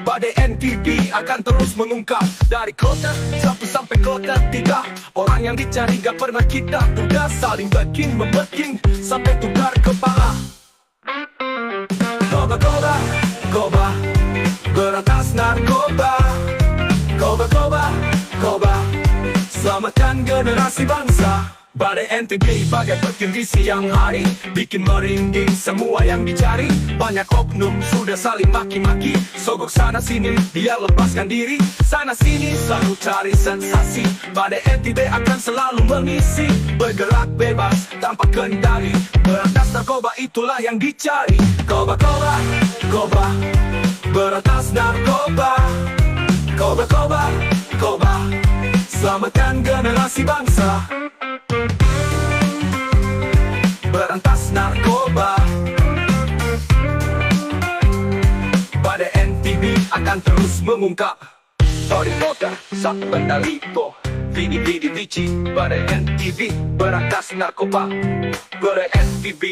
Badai NTB akan terus mengungkap. Dari kota satu sampai kota tiga, orang yang dicari gak pernah kita duga. Saling beking sampai tukar kepala. Koba, koba, koba, berantas narkoba. Koba, koba, koba, selamatkan generasi bangsa. Badai NTB bagai petir di siang hari, bikin merinding semua yang dicari. Banyak oknum sudah saling maki-maki, sogok sana sini dia lepaskan diri. Sana sini selalu cari sensasi. Badai NTB akan selalu mengisi, bergerak bebas tanpa kendali. Berantas narkoba itulah yang dicari. Koba, koba, koba, berantas narkoba. Koba, koba, koba, selamatkan generasi bangsa. Berantas narkoba. Badai NTB akan terus mengungkap. Dari kota sampai Daliko, Vidi Vici. Badai NTB berantas narkoba. Badai NTB.